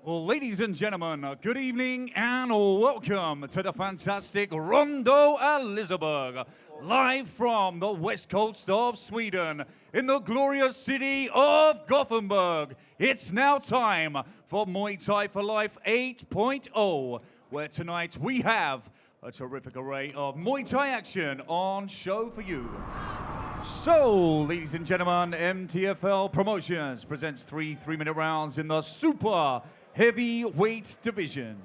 Well, ladies and gentlemen, good evening and welcome to the fantastic Rondo Liseberg, live from the west coast of Sweden, in the glorious city of Gothenburg. It's now time for Muay Thai for Life 8.0, where tonight we have a terrific array of Muay Thai action on show for you. So, ladies and gentlemen, MTFL Promotions presents three 3-minute rounds in the super heavyweight division.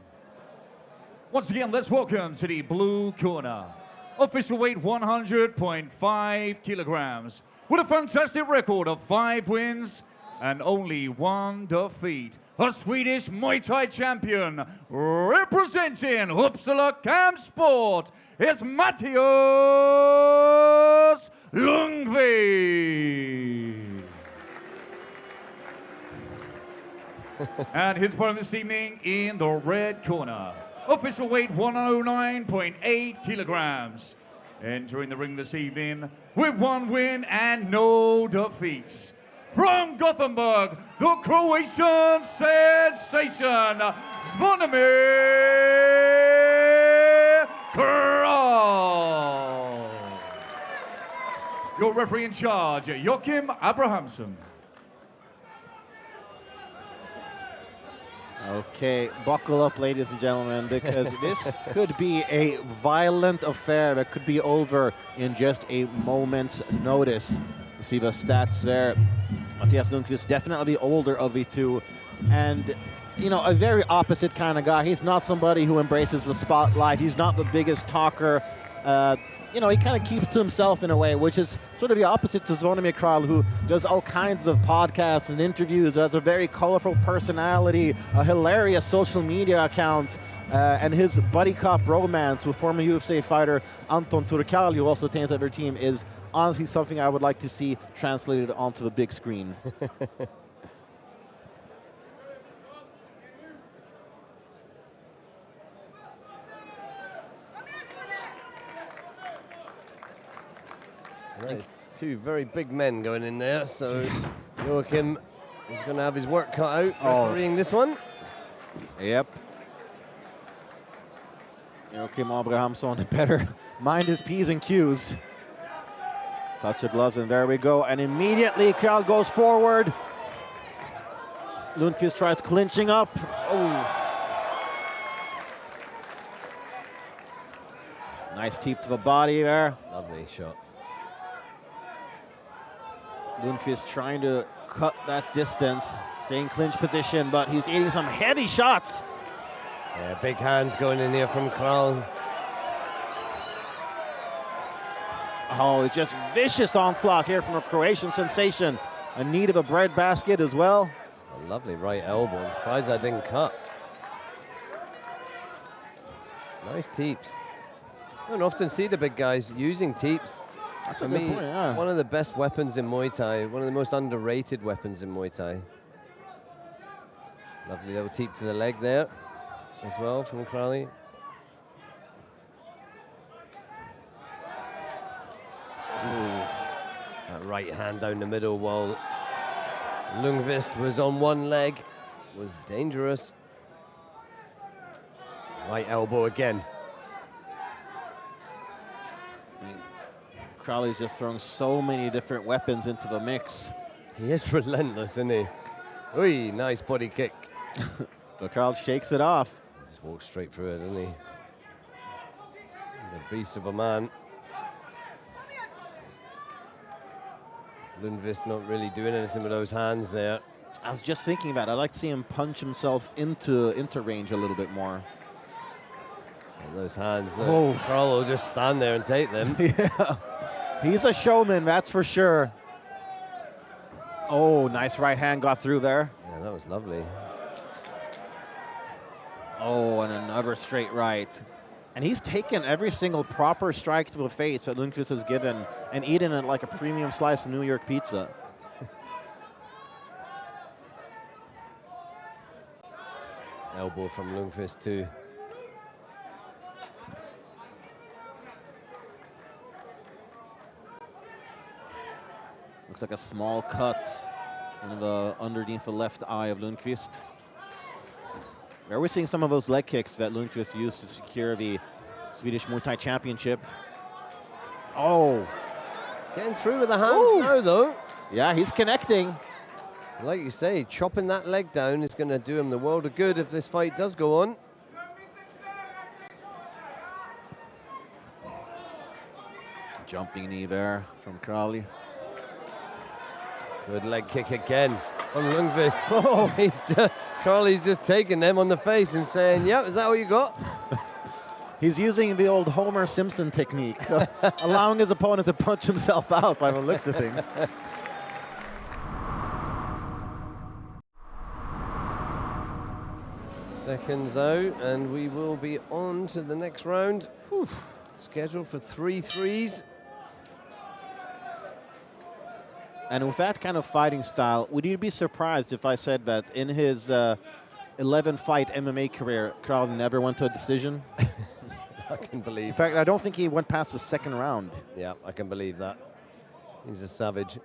Once again, let's welcome to the blue corner, official weight 100.5 kilograms, with a fantastic record of 5 wins and only 1 defeat. A Swedish Muay Thai champion representing Uppsala Kampsport is Mattias Lundkvist. And his opponent this evening in the red corner, official weight 109.8 kilograms, entering the ring this evening with 1 win and no defeats. From Gothenburg, the Croatian Sensation, Zvonimir Kralj. Your referee in charge, Joachim Abrahamsson. Okay, buckle up, ladies and gentlemen, because this could be a violent affair that could be over in just a moment's notice. You see the stats there. Mattias Lundkvist, definitely the older of the two, and you know, a very opposite kind of guy. He's not somebody who embraces the spotlight. He's not the biggest talker. You know, he kind of keeps to himself in a way, which is sort of the opposite to Zvonimir Kralj, who does all kinds of podcasts and interviews, has a very colorful personality, a hilarious social media account, and his buddy cop romance with former UFC fighter Anton Turkalj, who also attends at their team, is honestly something I would like to see translated onto the big screen. Right, 2 very big men going in there, so Joachim is going to have his work cut out refereeing this one. Yep. Joachim Abrahamsson better mind his P's and Q's. Touch of gloves, and there we go. And immediately Kralj goes forward. Lundkvist tries clinching up. Oh. Nice teep to the body there. Lovely shot. Lundkvist trying to cut that distance, staying clinch position, but he's eating some heavy shots. Yeah, big hands going in here from Kralj. Oh, it's just vicious onslaught here from a Croatian Sensation. In need of a breadbasket as well. A lovely right elbow. I'm surprised that didn't cut. Nice teeps. I don't often see the big guys using teeps. That's For a good me, point, yeah. one of the best weapons in Muay Thai, one of the most underrated weapons in Muay Thai. Lovely little teep to the leg there as well from Kralj. That right hand down the middle while Lundkvist was on one leg was dangerous. Right elbow again. Kralj is just throwing so many different weapons into the mix. He is relentless, isn't he? Oi, nice body kick. But Kralj shakes it off. Just walks straight through it, doesn't he? He's a beast of a man. Lundkvist not really doing anything with those hands there. I was just thinking about it. I'd like to see him punch himself into range a little bit more. And those hands, Oh. Kralj will just stand there and take them. Yeah. He's a showman, that's for sure. Oh, nice right hand got through there. Yeah, that was lovely. Oh, and another straight right. And he's taken every single proper strike to the face that Lundkvist has given and eaten it like a premium slice of New York pizza. Elbow from Lundkvist too. Looks like a small cut in the underneath the left eye of Lundkvist. Where we're seeing some of those leg kicks that Lundkvist used to secure the Swedish Muay Thai Championship. Oh. Getting through with the hands now, though. Yeah, he's connecting. Like you say, chopping that leg down is going to do him the world of good if this fight does go on. Jumping knee there from Kralj. Good leg kick again from Lundkvist. Oh, Kralj just taking them on the face and saying, "Yep, is that what you got?" He's using the old Homer Simpson technique, allowing his opponent to punch himself out by the looks of things. Seconds out, and we will be on to the next round. Whew. Scheduled for 3 threes. And with that kind of fighting style, would you be surprised if I said that in his 11-fight MMA career, Kralj never went to a decision? I can believe. In fact, I don't think he went past the second round. Yeah, I can believe that. He's a savage.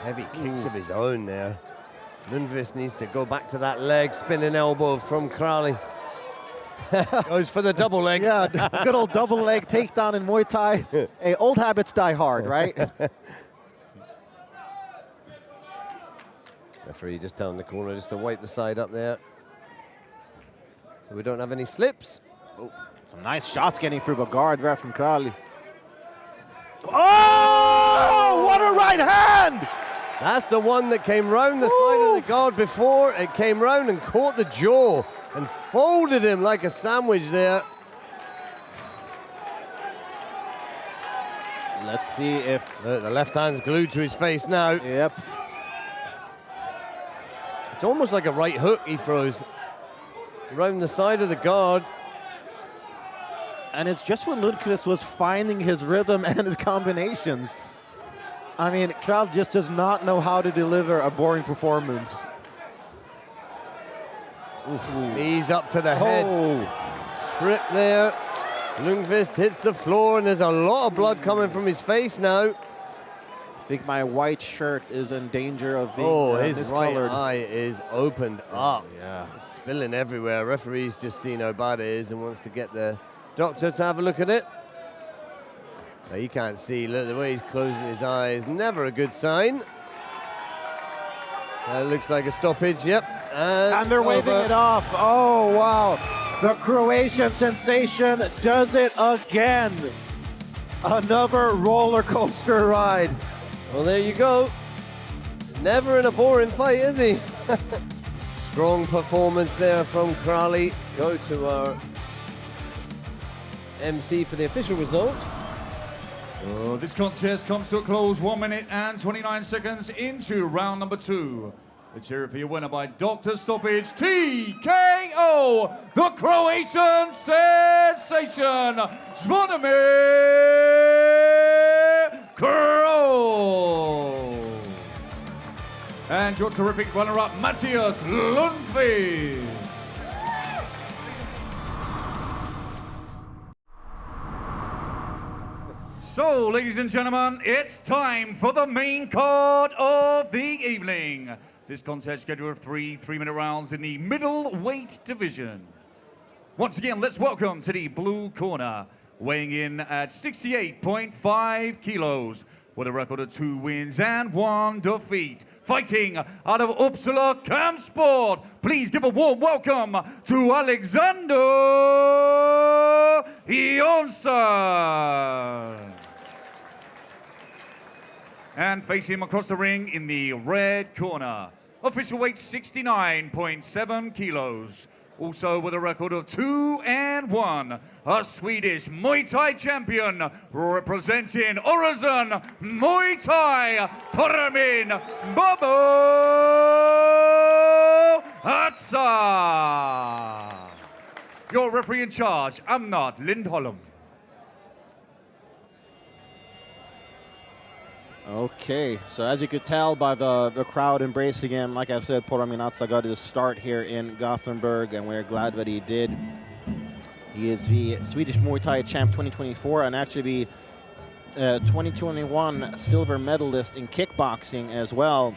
Heavy kicks of his own there. Lundkvist needs to go back to that leg, spinning elbow from Kralj. Goes for the double leg. Yeah, good old double leg takedown in Muay Thai. Hey, old habits die hard, right? Referee just down the corner just to wipe the side up there. So we don't have any slips. Oh, some nice shots getting through the guard there from Kralj. Oh, what a right hand! That's the one that came round the side of the guard before. It came round and caught the jaw and folded him like a sandwich there. Let's see if... The left hand's glued to his face now. Yep. It's almost like a right hook he throws around the side of the guard. And it's just when Lundkvist was finding his rhythm and his combinations. I mean, Kralj just does not know how to deliver a boring performance. Knees up to the head. Trip there. Lundkvist hits the floor, and there's a lot of blood coming from his face now. I think my white shirt is in danger of being his right eye is opened up. Yeah. It's spilling everywhere. Referee's just seen how bad it is and wants to get the doctor to have a look at it. But he can't see. Look, the way he's closing his eyes, never a good sign. That looks like a stoppage, yep. And they're waving it off. Oh, wow. The Croatian Sensation does it again. Another roller coaster ride. Well, there you go. Never in a boring fight, is he? Strong performance there from Kralj. Go to our MC for the official result. So this contest comes to a close 1 minute and 29 seconds into round number 2. Let's hear it for your winner by Dr. Stoppage, TKO, the Croatian Sensation, Zvonimir Kralj. And your terrific runner-up, Mattias Lundkvist. So, ladies and gentlemen, it's time for the main card of the evening. This contest scheduled of 3 3-minute rounds in the middleweight division. Once again, let's welcome to the blue corner, weighing in at 68.5 kilos, with a record of 2 wins and 1 defeat. Fighting out of Uppsala Kampsport, please give a warm welcome to Alexander Jansson. And facing him across the ring in the red corner, official weight 69.7 kilos. Also with a record of 2 and 1, a Swedish Muay Thai champion representing Öresund Muay Thai, Poramin Atsa. Your referee in charge, Amir El-Dakkak. Okay, so as you could tell by the crowd embracing him, like I said, Poramin Atsa got his start here in Gothenburg, and we're glad that he did. He is the Swedish Muay Thai champ 2024, and actually the 2021 silver medalist in kickboxing as well.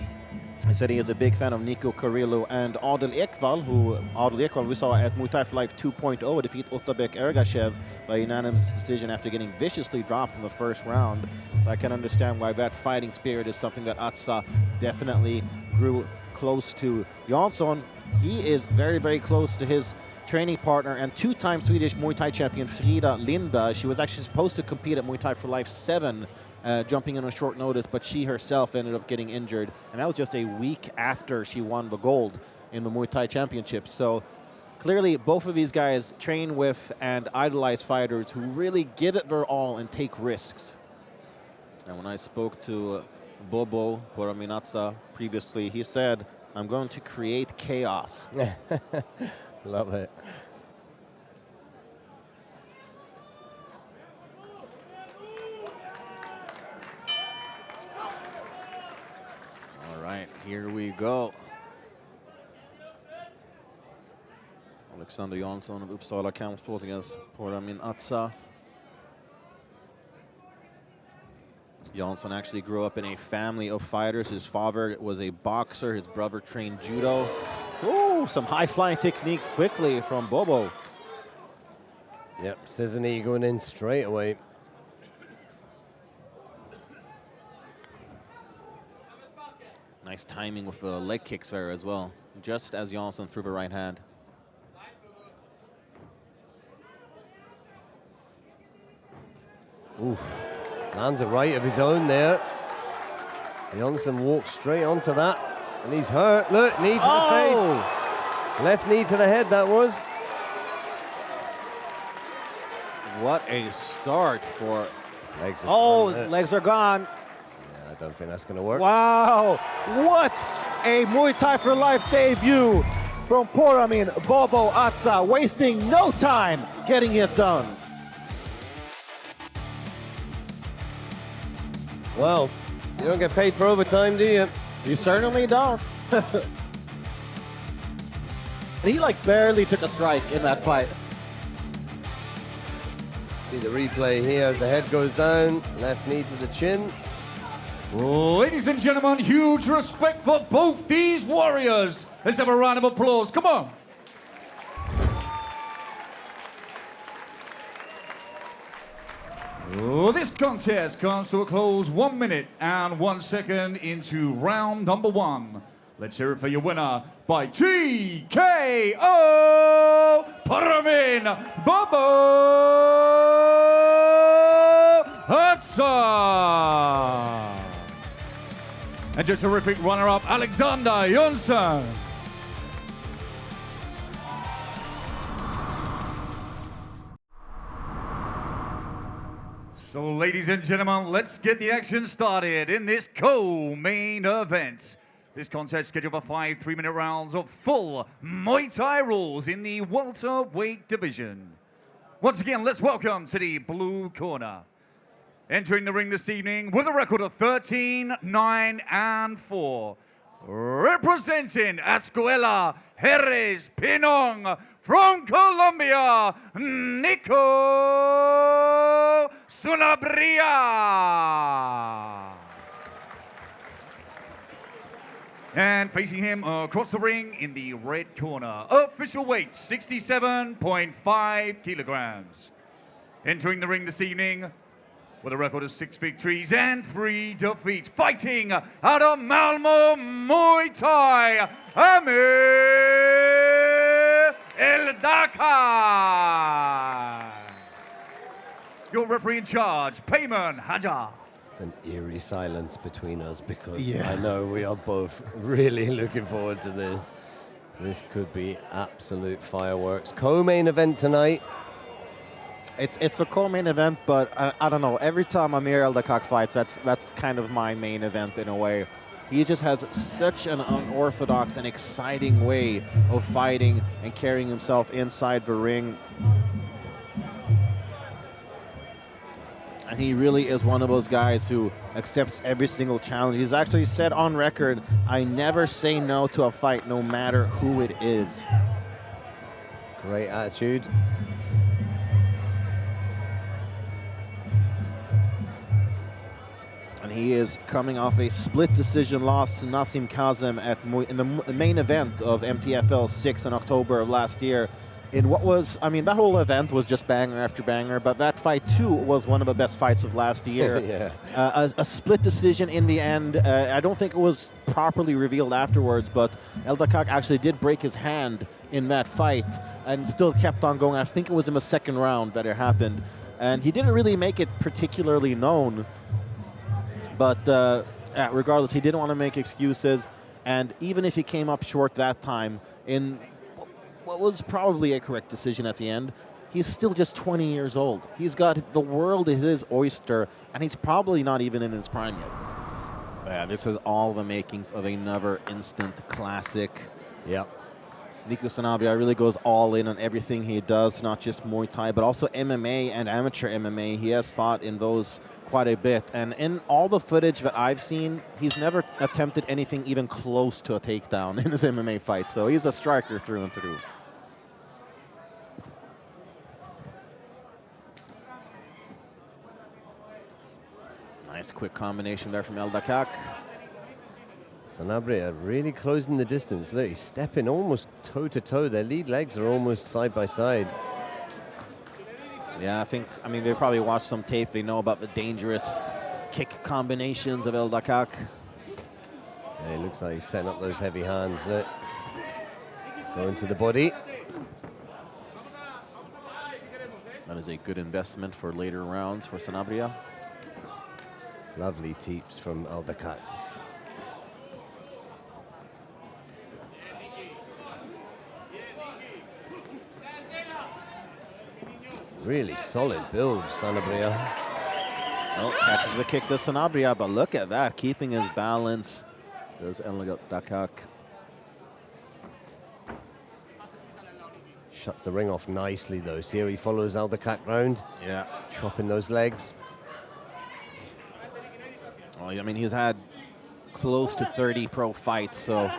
He said he is a big fan of Nico Sanabria and Adel Ekval, we saw at Muay Thai for Life 2.0 defeat Otabek Ergashev by unanimous decision after getting viciously dropped in the first round. So I can understand why that fighting spirit is something that Atsa definitely grew close to. Jansson, he is very, very close to his training partner and two-time Swedish Muay Thai champion Frida Lindberg. She was actually supposed to compete at Muay Thai for Life 7, jumping in on short notice, but she herself ended up getting injured, and that was just a week after she won the gold in the Muay Thai Championship. So clearly both of these guys train with and idolize fighters who really give it their all and take risks. And when I spoke to Bobo Poramin Atsa previously, he said, "I'm going to create chaos." Love it. All right, here we go. Alexander Jansson of Uppsala Kampsport against Poramin Atsa. Jansson actually grew up in a family of fighters. His father was a boxer. His brother trained judo. Ooh, some high-flying techniques quickly from Bobo. Yep, scissor knee going in straight away. Nice timing with the leg kicks there as well, just as Jansson threw the right hand. Oof. Lands a right of his own there. Jansson walks straight onto that, and he's hurt. Look, knee to the face. Left knee to the head, that was. What a start for... Legs are legs are gone. Yeah, I don't think that's going to work. Wow, what a Muay Thai for Life debut from Poramin Bobo Atsa, wasting no time getting it done. Well, you don't get paid for overtime, do you? You certainly don't. He like barely took a strike in that fight. See the replay here as the head goes down, left knee to the chin. Ladies and gentlemen, huge respect for both these warriors. Let's have a round of applause. Come on. This contest comes to a close 1 minute and 1 second into round number 1. Let's hear it for your winner by TKO, Poramin Bobo Atsa. And just terrific runner-up, Alexander Jansson. So, ladies and gentlemen, let's get the action started in this co-main event. This contest scheduled for 5 3-minute rounds of full Muay Thai rules in the welterweight division. Once again, let's welcome to the blue corner. Entering the ring this evening with a record of 13, 9, and 4. Representing Escuela Jerez Pinong from Colombia, Nico Sanabria. And facing him across the ring in the red corner, official weight 67.5 kilograms. Entering the ring this evening with a record of 6 victories and 3 defeats, fighting out of Malmo, Muay Thai, Amir El-Dakkak. Your referee in charge, Poramin Atsa. It's an eerie silence between us because I know we are both really looking forward to this. This could be absolute fireworks. Co-main event tonight. It's the co-main event, but I don't know. Every time Amir El-Dakkak fights, that's kind of my main event in a way. He just has such an unorthodox and exciting way of fighting and carrying himself inside the ring. And he really is one of those guys who accepts every single challenge. He's actually said on record, "I never say no to a fight, no matter who it is." Great attitude. He is coming off a split decision loss to Nassim Kazem in the main event of MTFL 6 in October of last year. In what was, I mean, that whole event was just banger after banger, but that fight too was one of the best fights of last year. Yeah. A split decision in the end. I don't think it was properly revealed afterwards, but El-Dakkak actually did break his hand in that fight and still kept on going. I think it was in the second round that it happened. And he didn't really make it particularly known, but regardless, he didn't want to make excuses. And even if he came up short that time in what was probably a correct decision at the end, he's still just 20 years old. He's got the world is his oyster, and he's probably not even in his prime yet. Yeah, this has all the makings of another instant classic. Yep. Nico Sanabria really goes all in on everything he does, not just Muay Thai, but also MMA and amateur MMA. He has fought in those quite a bit. And in all the footage that I've seen, he's never attempted anything even close to a takedown in his MMA fight. So he's a striker through and through. Nice quick combination there from El-Dakkak. Sanabria really closing the distance. Look, he's stepping almost toe-to-toe. Their lead legs are almost side by side. Yeah, I mean, they probably watched some tape. They know about the dangerous kick combinations of El-Dakkak. Yeah, it looks like he's setting up those heavy hands. Look. Going to the body. That is a good investment for later rounds for Sanabria. Lovely teeps from El-Dakkak. Really solid build, Sanabria. Oh, catches the kick to Sanabria, but look at that, keeping his balance. There's El-Dakkak. Shuts the ring off nicely, though. See how he follows El-Dakkak round? Yeah. Chopping those legs. Oh, I mean, he's had close to 30 pro fights, so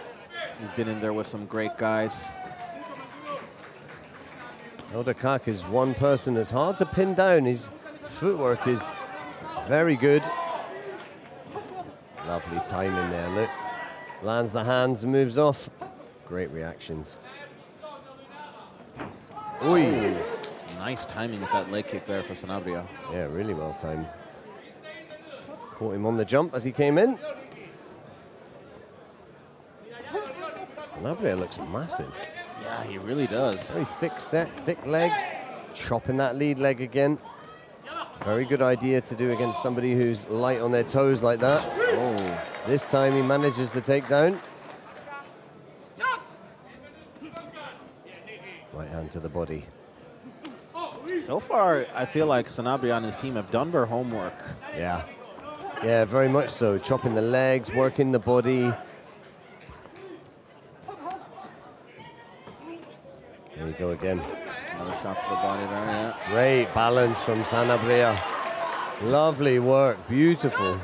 he's been in there with some great guys. El-Dakkak is one person that's hard to pin down. His footwork is very good. Lovely timing there, look. Lands the hands and moves off. Great reactions. Ooh. Nice timing with that leg kick there for Sanabria. Yeah, really well timed. Caught him on the jump as he came in. Sanabria looks massive. Yeah, he really does. Very thick set, thick legs. Chopping that lead leg again. Very good idea to do against somebody who's light on their toes like that. Oh, this time he manages the takedown. Right hand to the body. So far, I feel like Sanabria and his team have done their homework. Yeah. Yeah, very much so. Chopping the legs, working the body. There you go again. Another shot to the body there, yeah. Great balance from Sanabria. Lovely work, beautiful.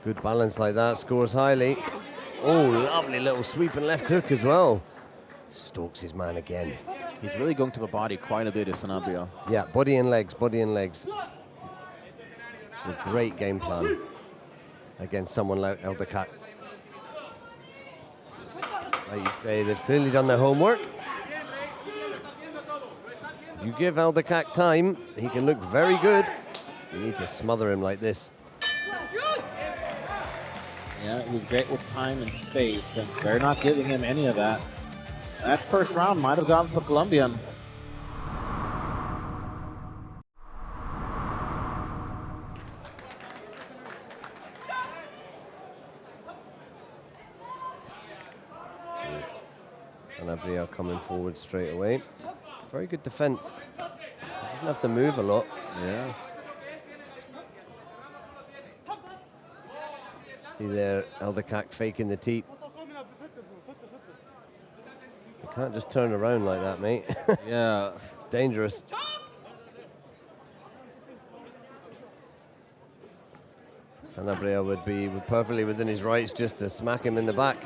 Good balance like that, scores highly. Oh, lovely little sweeping left hook as well. Stalks his man again. He's really going to the body quite a bit, is Sanabria. Yeah, body and legs, body and legs. It's a great game plan against someone like El-Dakkak. Like you say, they've clearly done their homework. You give El-Dakkak time, he can look very good. You need to smother him like this. Yeah, he was great with time and space, and they're not giving him any of that. That first round might have gone to the Colombian. Sanabria coming forward straight away. Very good defense. He doesn't have to move a lot. Yeah. See there, El-Dakkak faking the teep. You can't just turn around like that, mate. Yeah. It's dangerous. Sanabria would be perfectly within his rights just to smack him in the back.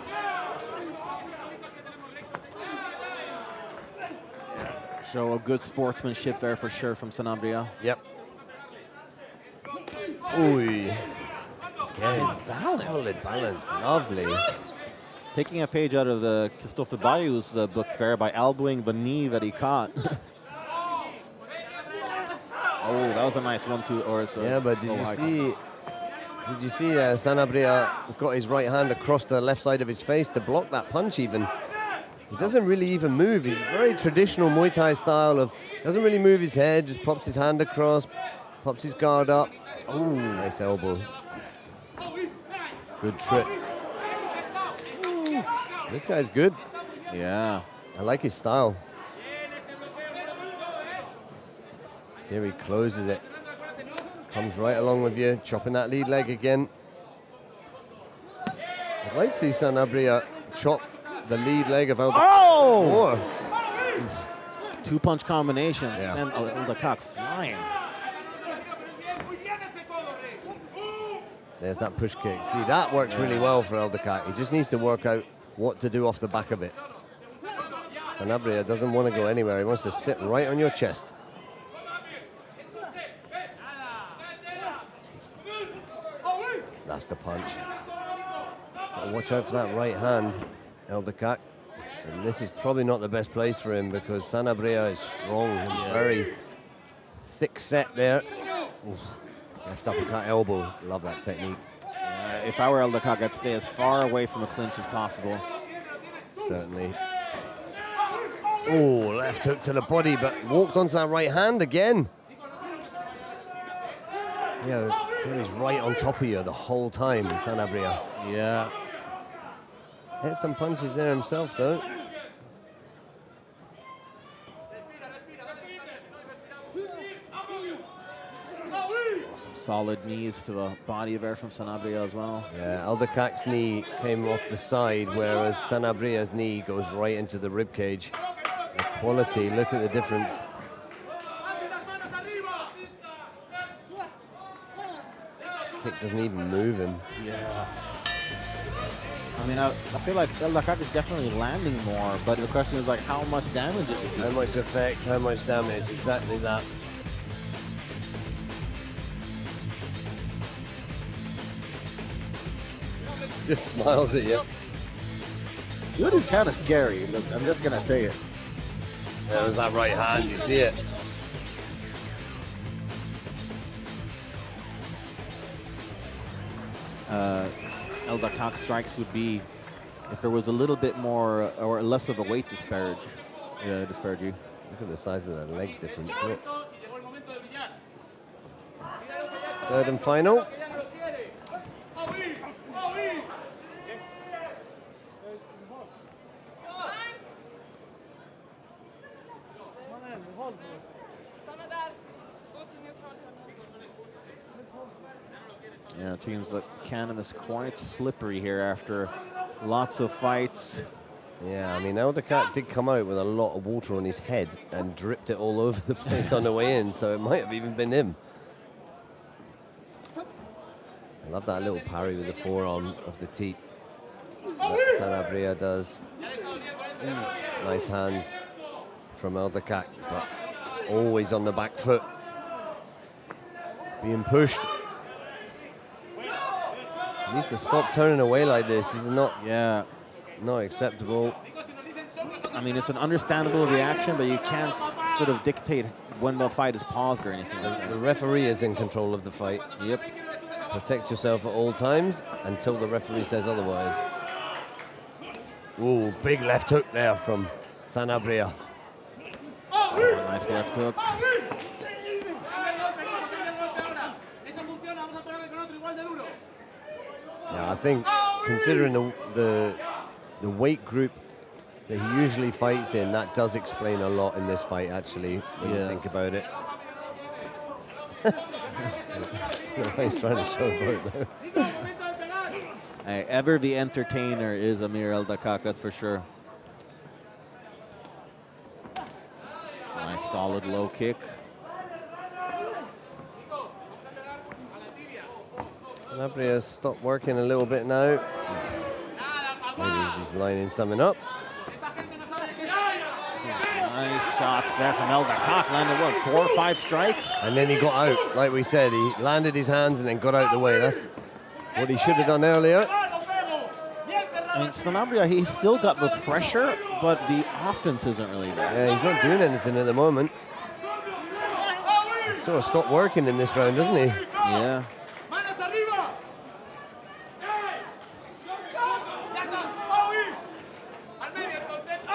Show a good sportsmanship there for sure from Sanabria. Yep. Ooh. Again, solid balance. Lovely. Taking a page out of the Christopher Bayou's book there by elbowing the knee that he caught. Oh, that was a nice 1-2 or so. Yeah, but did you see Sanabria got his right hand across the left side of his face to block that punch even? He doesn't really even move. He's very traditional Muay Thai style of, doesn't really move his head, just pops his hand across, pops his guard up. Oh, nice elbow. Good trip. This guy's good. Yeah. I like his style. See how he closes it. Comes right along with you, chopping that lead leg again. I'd like to see Sanabria chop the lead leg of El-Dakkak. Oh! 2-punch combinations. Yeah. And El-Dakkak flying. There's that push kick. See, that works really well for El-Dakkak. He just needs to work out what to do off the back of it. Sanabria doesn't want to go anywhere. He wants to sit right on your chest. That's the punch. Gotta watch out for that right hand, El-Dakkak. And this is probably not the best place for him because Sanabria is strong and very thick set there. Oof. Left uppercut elbow. Love that technique. If I were El-Dakkak, I'd stay as far away from the clinch as possible. Certainly. Oh, left hook to the body, but walked onto that right hand again. See how he's right on top of you the whole time, Sanabria. Yeah. Hit some punches there himself, though. Some solid knees to the body there from Sanabria as well. Yeah, El-Dakkak's knee came off the side, whereas Sanabria's knee goes right into the rib cage. The quality, look at the difference. Kick doesn't even move him. Yeah. I mean, I feel like El-Dakkak is definitely landing more, but the question is like, how much damage is it doing? How much effect, how much damage, exactly that. Just smiles at you. Good is kind of scary, but I'm just going to say it. Yeah, there's that right hand, you see it. El-Dakkak strikes would be if there was a little bit more or less of a weight disparity. Look at the size of that leg difference, isn't it? Third and final. Yeah, it seems that Cannon is quite slippery here after lots of fights. Yeah, I mean, El-Dakkak did come out with a lot of water on his head and dripped it all over the place on the way in, so it might have even been him. I love that little parry with the forearm of the teeth that Sanabria does. Nice hands from El-Dakkak, but always on the back foot. Being pushed. He needs to stop turning away like this. This is not acceptable. I mean, it's an understandable reaction, but you can't sort of dictate when the fight is paused or anything. The referee is in control of the fight. Yep. Protect yourself at all times until the referee says otherwise. Ooh, big left hook there from Sanabria. Oh, nice left hook. Yeah, I think considering the weight group that he usually fights in, that does explain a lot in this fight, actually, when you think about it. He's trying to showboat there. Hey, ever the entertainer is Amir El-Dakkak, that's for sure. Nice solid low kick. Sanabria's stopped working a little bit now. Maybe he's lining something up. Nice shots there from El-Dakkak. Landed, what, 4 or 5 strikes? And then he got out, like we said. He landed his hands and then got out the way. That's what he should have done earlier. I mean, Sanabria, he's still got the pressure, but the offense isn't really there. Yeah, he's not doing anything at the moment. He's sort of stopped working in this round, doesn't he? Yeah.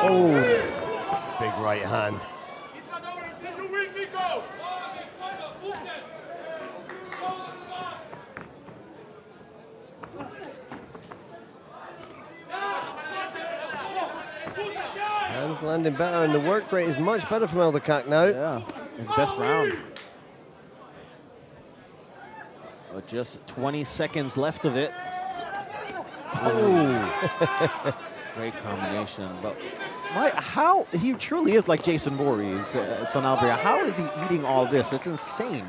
Oh, big right hand. Hands landing better, and the work rate is much better from El-Dakkak now. Yeah, his best round. With just 20 seconds left of it. Oh, great combination. But how he truly is like Jason Voorhees, Sanabria. How is he eating all this? It's insane.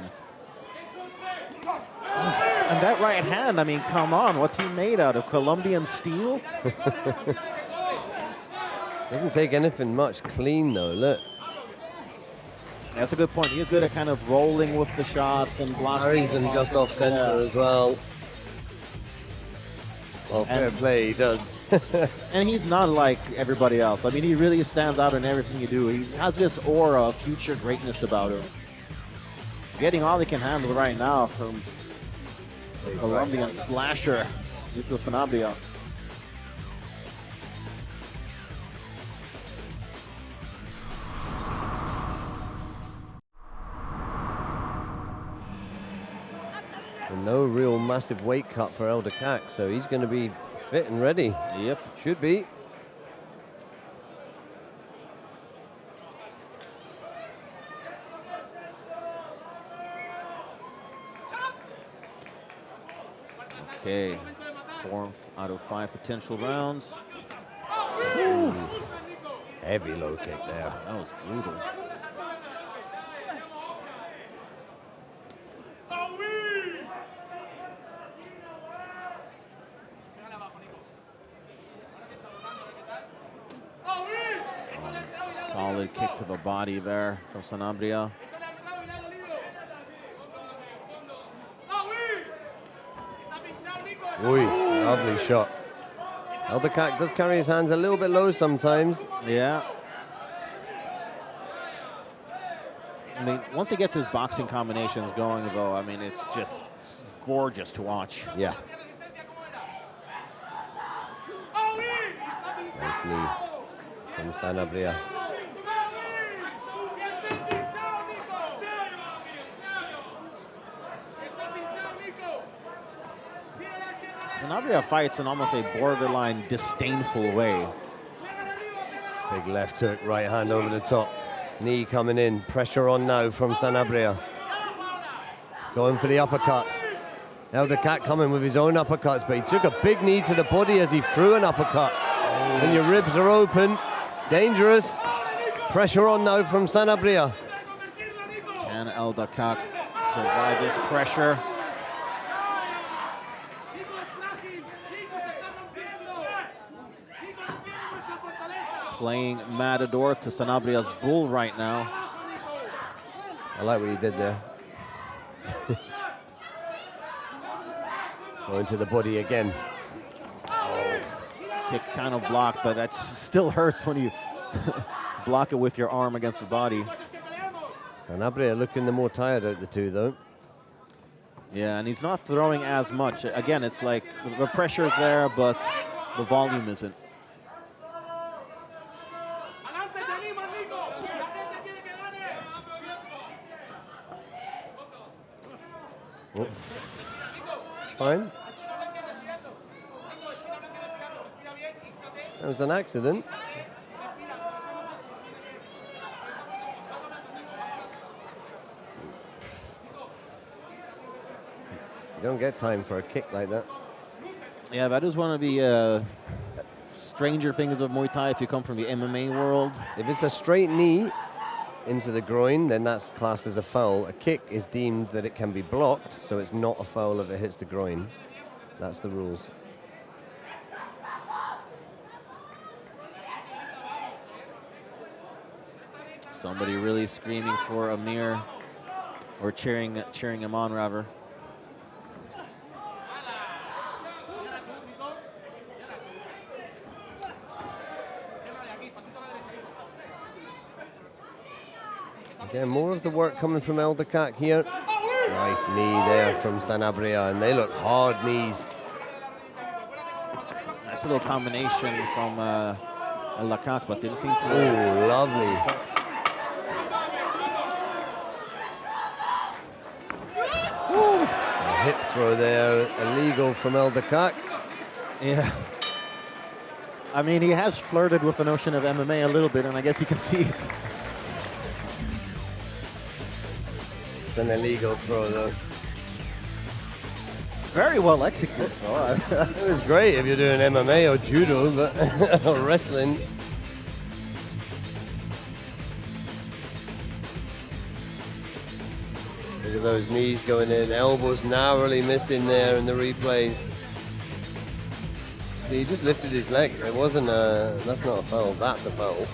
And that right hand, I mean, come on, what's he made out of? Colombian steel? Doesn't take anything much clean though, look. That's a good point. He is good at kind of rolling with the shots and blocking. Carries them just off center as well. Well, fair play, he does. And he's not like everybody else. I mean, he really stands out in everything you do. He has this aura of future greatness about him. Getting all he can handle right now from the Colombian slasher, Nico Sanabria. And no real massive weight cut for El-Dakkak, so he's going to be fit and ready. Yep. Should be. Okay, 4 out of 5 potential rounds. Ooh. Heavy low kick there. That was brutal. Solid kick to the body there from Sanabria. Oi, lovely shot. El-Dakkak does carry his hands a little bit low sometimes. Yeah. I mean, once he gets his boxing combinations going, though, I mean, it's gorgeous to watch. Yeah. Nice knee from Sanabria. Sanabria fights in almost a borderline disdainful way. Big left hook, right hand over the top. Knee coming in, pressure on now from Sanabria. Going for the uppercuts. El-Dakkak coming with his own uppercuts, but he took a big knee to the body as he threw an uppercut. When your ribs are open, it's dangerous. Pressure on now from Sanabria. Can El-Dakkak survive this pressure? Playing Matador to Sanabria's bull right now. I like what he did there. Going to the body again. Kick kind of blocked, but that still hurts when you block it with your arm against the body. Sanabria looking the more tired out of the two, though. Yeah, and he's not throwing as much. Again, it's like the pressure is there, but the volume isn't. Oh. It's fine. That was an accident. You don't get time for a kick like that. Yeah, that is one of the stranger things of Muay Thai if you come from the MMA world. If it's a straight knee into the groin, then that's classed as a foul. A kick is deemed that it can be blocked, so it's not a foul if it hits the groin. That's the rules. Somebody really screaming for Amir, or cheering him on, rather. Again, more of the work coming from El-Dakkak here. Nice knee there from Sanabria, and they look hard knees. Nice little combination from El-Dakkak, but didn't seem to... Oh, lovely. A hip throw there, illegal from El-Dakkak. Yeah. I mean, he has flirted with the notion of MMA a little bit, and I guess you can see it. It's an illegal throw, though. Very well executed. It was great if you're doing MMA or judo, but or wrestling. Look at those knees going in, elbows narrowly missing there in the replays. So he just lifted his leg. It wasn't a, that's not a foul, that's a foul.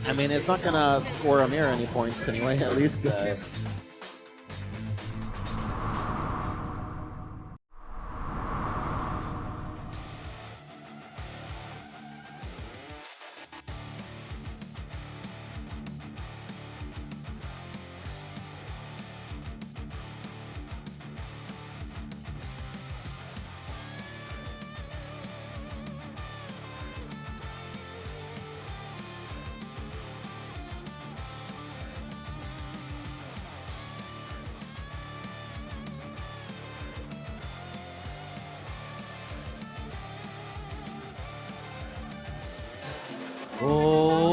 I mean, it's not gonna score Amir any points anyway, at least.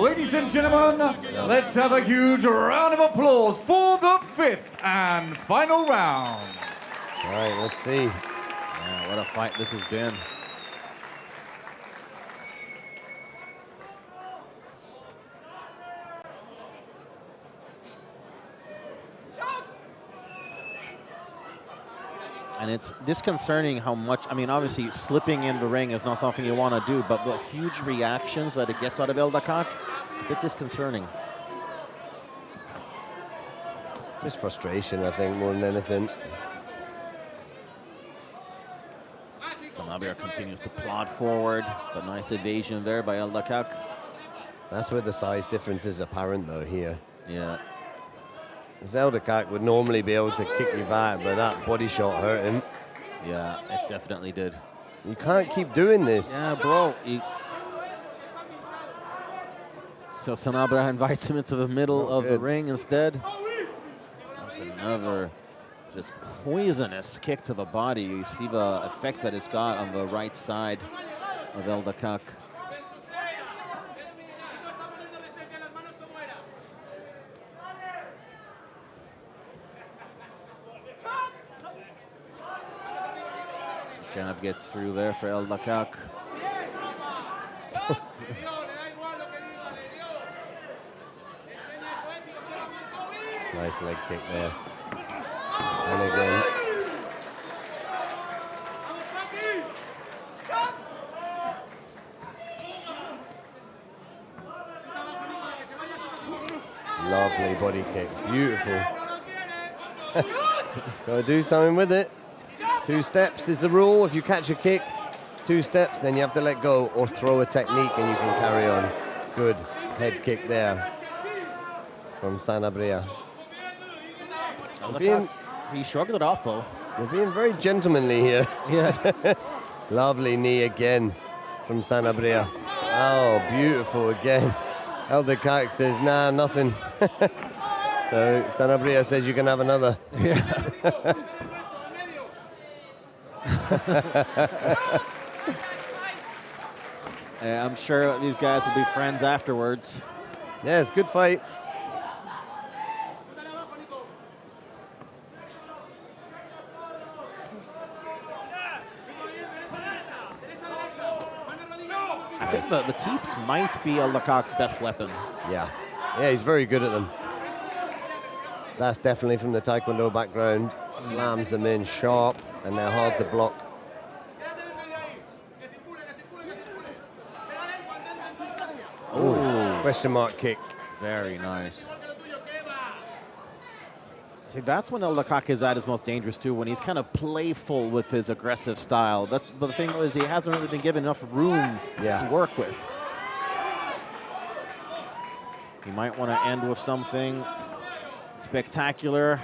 Ladies and gentlemen, let's have a huge round of applause for the 5th and final round. All right, let's see. Yeah, what a fight this has been. And it's disconcerting how much, I mean, obviously slipping in the ring is not something you want to do, but the huge reactions that it gets out of El-Dakkak, it's a bit disconcerting. Just frustration, I think, more than anything. Sanabria continues to plod forward, but nice evasion there by El-Dakkak. That's where the size difference is apparent, though, here. Yeah. El-Dakkak would normally be able to kick you back, but that body shot hurt him. Yeah, it definitely did. You can't keep doing this. Yeah, bro. So Sanabria invites him into the middle of the ring instead. That's another just poisonous kick to the body. You see the effect that it's got on the right side of El-Dakkak. Jab gets through there for El-Dakkak. Nice leg kick there. And again. Lovely body kick. Beautiful. Gotta do something with it. 2 steps is the rule. If you catch a kick, 2 steps, then you have to let go or throw a technique and you can carry on. Good head kick there from Sanabria. He shrugged it off, though. They're being very gentlemanly here. Yeah. Lovely knee again from Sanabria. Oh, beautiful again. El-Dakkak says, nah, nothing. So Sanabria says you can have another. Yeah. I'm sure these guys will be friends afterwards. Yeah, it's a good fight. I think the keeps might be El-Dakkak's best weapon. Yeah. Yeah, he's very good at them. That's definitely from the Taekwondo background. Slams them in sharp, and they're hard to block. Question mark kick. Very nice. See, that's when El-Dakkak is at his most dangerous too, when he's kind of playful with his aggressive style. But the thing is, he hasn't really been given enough room to work with. He might want to end with something spectacular.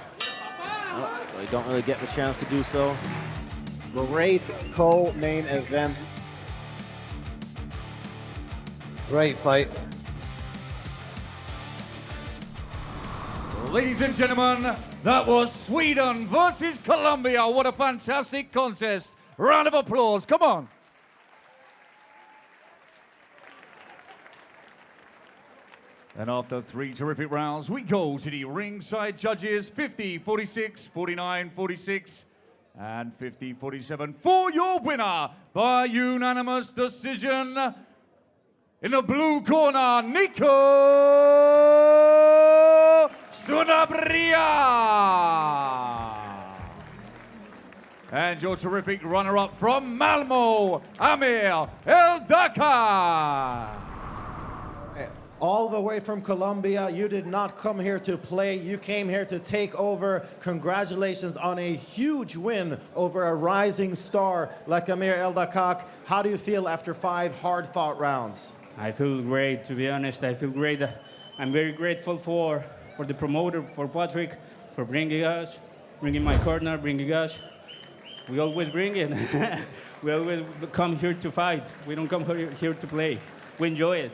Oh, they don't really get the chance to do so. Great co-main event. Great fight. Ladies and gentlemen, that was Sweden versus Colombia. What a fantastic contest. Round of applause, come on. And after 3 terrific rounds, we go to the ringside judges, 50, 46, 49, 46, and 50, 47 for your winner by unanimous decision. In the blue corner, Nico Sanabria. And your terrific runner-up from Malmo, Amir El-Dakkak. All the way from Colombia, you did not come here to play, you came here to take over. Congratulations on a huge win over a rising star like Amir El-Dakkak. How do you feel after 5 hard-fought rounds? I feel great, to be honest. I feel great. I'm very grateful for the promoter, for Patrick, for bringing us, bringing my corner, bringing us. We always bring it. We always come here to fight. We don't come here to play. We enjoy it.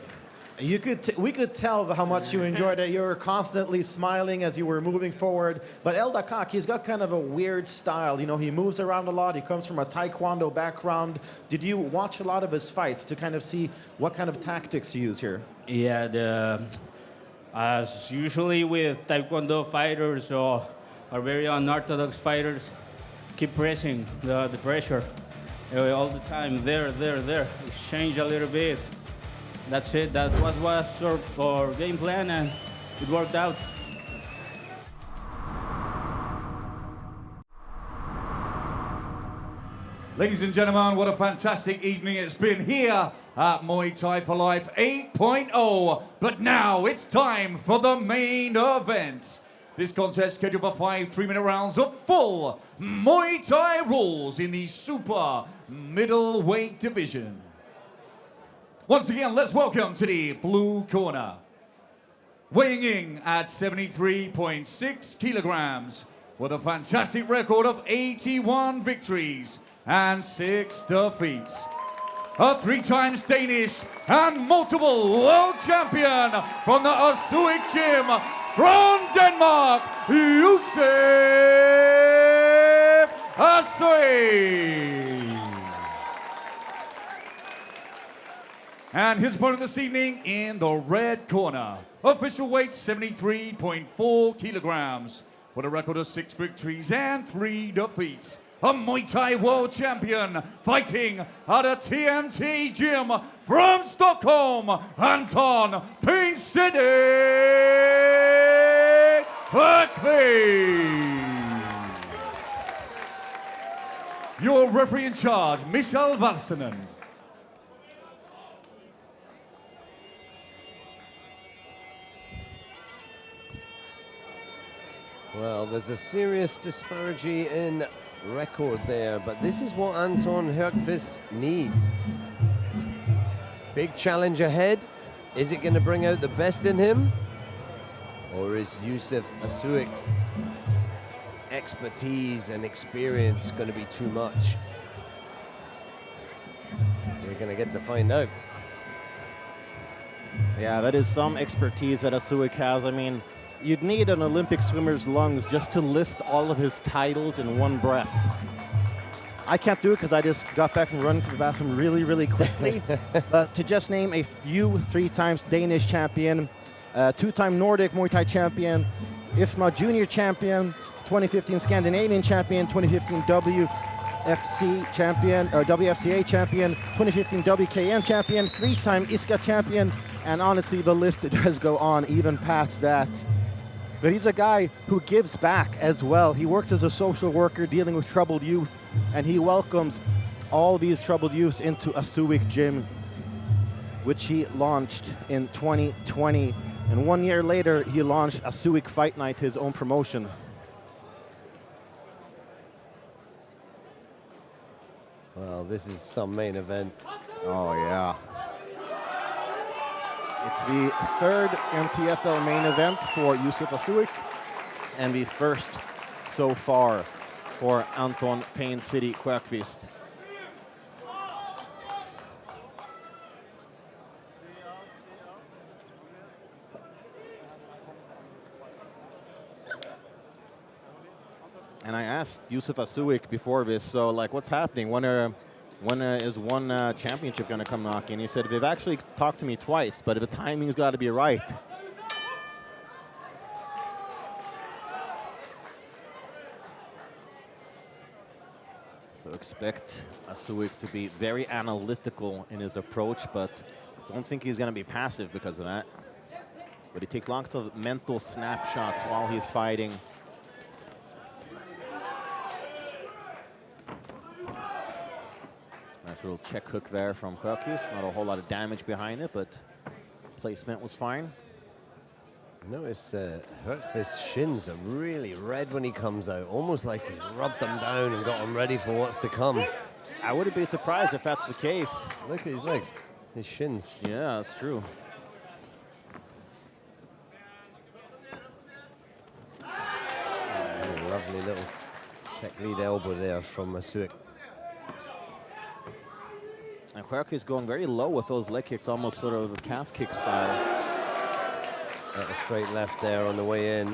We could tell how much you enjoyed it. You were constantly smiling as you were moving forward. But El-Dakkak, he's got kind of a weird style. You know, he moves around a lot. He comes from a Taekwondo background. Did you watch a lot of his fights to kind of see what kind of tactics you use here? Yeah, as usually with Taekwondo fighters or very unorthodox fighters, keep pressing the pressure all the time. There. Exchange a little bit. That's it. That was our game plan, and it worked out. Ladies and gentlemen, what a fantastic evening it's been here at Muay Thai for Life 8.0. But now it's time for the main event. This contest scheduled for 5 3-minute rounds of full Muay Thai rules in the super middleweight division. Once again, let's welcome to the blue corner. Weighing in at 73.6 kilograms with a fantastic record of 81 victories and 6 defeats. A 3-time Danish and multiple world champion from the Asuik Gym from Denmark, UFA392. And his opponent this evening in the red corner. Official weight 73.4 kilograms with a record of 6 victories and 3 defeats. A Muay Thai world champion fighting at a TMT gym from Stockholm, Anton Pinksidi Berkby. Your referee in charge, Michel Valsanen. Well, there's a serious disparity in record there, but this is what Anton Lundkvist needs. Big challenge ahead. Is it going to bring out the best in him? Or is Yusuf Asuik's expertise and experience going to be too much? We're going to get to find out. Yeah, that is some expertise that Asuik has. I mean, you'd need an Olympic swimmer's lungs just to list all of his titles in one breath. I can't do it because I just got back from running to the bathroom really, really quickly. But to just name a few: 3 times Danish champion, 2-time Nordic Muay Thai champion, IFMA junior champion, 2015 Scandinavian champion, 2015 WFC champion, or WFCA champion, 2015 WKN champion, 3-time ISCA champion, and honestly, the list does go on even past that. But he's a guy who gives back as well. He works as a social worker dealing with troubled youth, and he welcomes all these troubled youth into Asuik Gym. which he launched in 2020. And 1 year later, he launched Asuik Fight Night, his own promotion. Well, this is some main event. Oh, yeah. It's the third MTFL main event for Yusuf Asuik, and the first so far for Anton Pain City Lundkvist. And I asked Yusuf Asuik before this, so like, what's happening? When is one championship going to come knocking? He said, they've actually talked to me twice, but the timing's got to be right. So expect Asuik to be very analytical in his approach, but don't think he's going to be passive because of that. But he takes lots of mental snapshots while he's fighting. Nice little check hook there from Lundkvist. Not a whole lot of damage behind it, but placement was fine. Notice Lundkvist's shins are really red when he comes out, almost like he rubbed them down and got them ready for what's to come. I wouldn't be surprised if that's the case. Look at his legs, his shins. Yeah, that's true. Lovely little check lead elbow there from Asuik. And Lundkvist going very low with those leg kicks, almost sort of a calf kick style. A straight left there on the way in.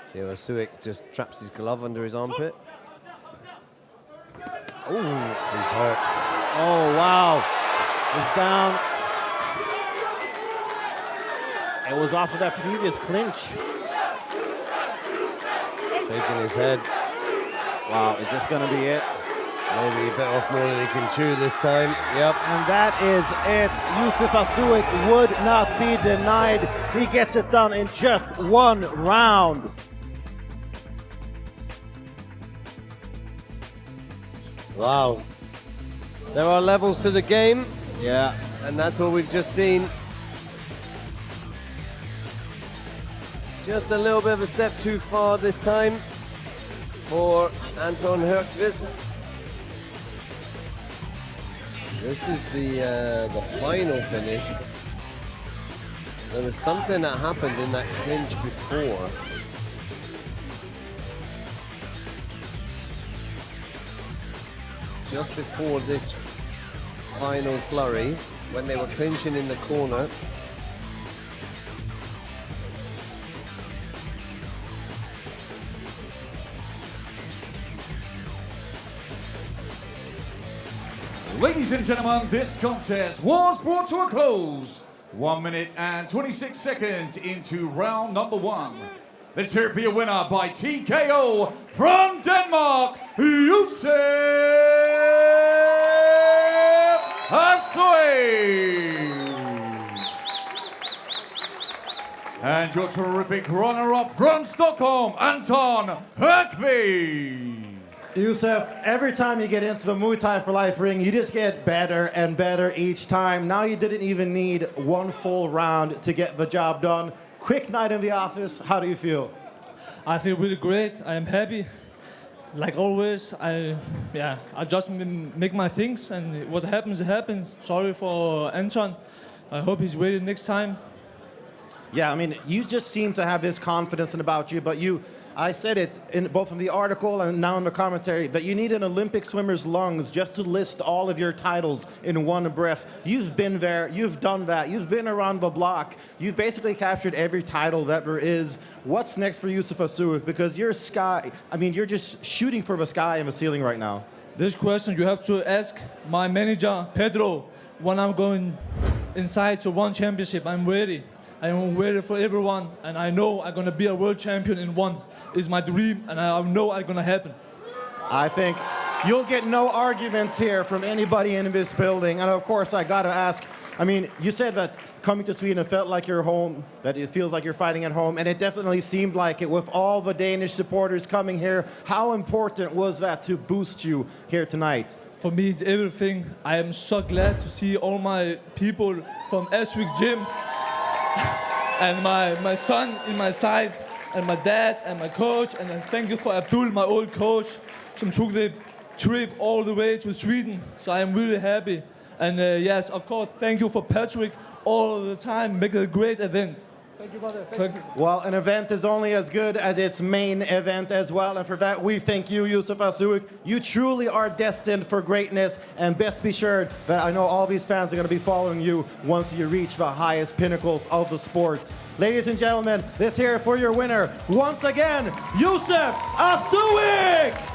See how Asuik just traps his glove under his armpit. Oh, he's hurt. Oh, wow. He's down. It was off of that previous clinch. Shaking his head. Wow, is this going to be it? Maybe he bit off more than he can chew this time. Yep. And that is it. Yusuf Asuik would not be denied. He gets it done in just 1 round. Wow. There are levels to the game, Yeah. and that's what we've just seen. Just a little bit of a step too far this time for Anton Lundkvist. This is the final finish. There was something that happened in that clinch before. Just before this final flurry, when they were clinching in the corner. Ladies and gentlemen, this contest was brought to a close. 1 minute and 26 seconds into round number 1. Let's hear it be a winner by TKO from Denmark, Yusuf Asuik. And your terrific runner-up from Stockholm, Anton Lundkvist. Yusuf, every time you get into the Muay Thai for Life ring, you just get better and better each time. Now you didn't even need 1 full round to get the job done. Quick night in the office, how do you feel? I feel really great. I am happy. Like always, I just make my things, and what happens, it happens. Sorry for Anton. I hope he's ready next time. Yeah, I mean, you just seem to have this confidence about you, but I said it in both in the article and now in the commentary, that you need an Olympic swimmer's lungs just to list all of your titles in one breath. You've been there, you've done that, you've been around the block, you've basically captured every title that there is. What's next for Yusuf Asuik? Because you're just shooting for the sky and the ceiling right now. This question you have to ask my manager, Pedro, when I'm going inside to one championship. I'm ready. I'm ready for everyone, and I know I'm gonna be a world champion in one. It's my dream, and I know it's gonna happen. I think you'll get no arguments here from anybody in this building. And of course, I gotta ask, I mean, you said that coming to Sweden felt like your home, that it feels like you're fighting at home, and it definitely seemed like it with all the Danish supporters coming here. How important was that to boost you here tonight? for me, it's everything. I am so glad to see all my people from Ashwick Gym and my son in my side, and my dad and my coach. And then thank you for Abdul, my old coach, who took the trip all the way to Sweden. So I am really happy. And yes, of course, thank you for Patrick all the time. Make it a great event. Thank you, brother. Thank you. Well, an event is only as good as its main event as well. And for that, we thank you, Yusufa Suik. You truly are destined for greatness. And best be sure that I know all these fans are going to be following you once you reach the highest pinnacles of the sport. Ladies and gentlemen, let's hear it for your winner. Once again, Yusuf Asuik!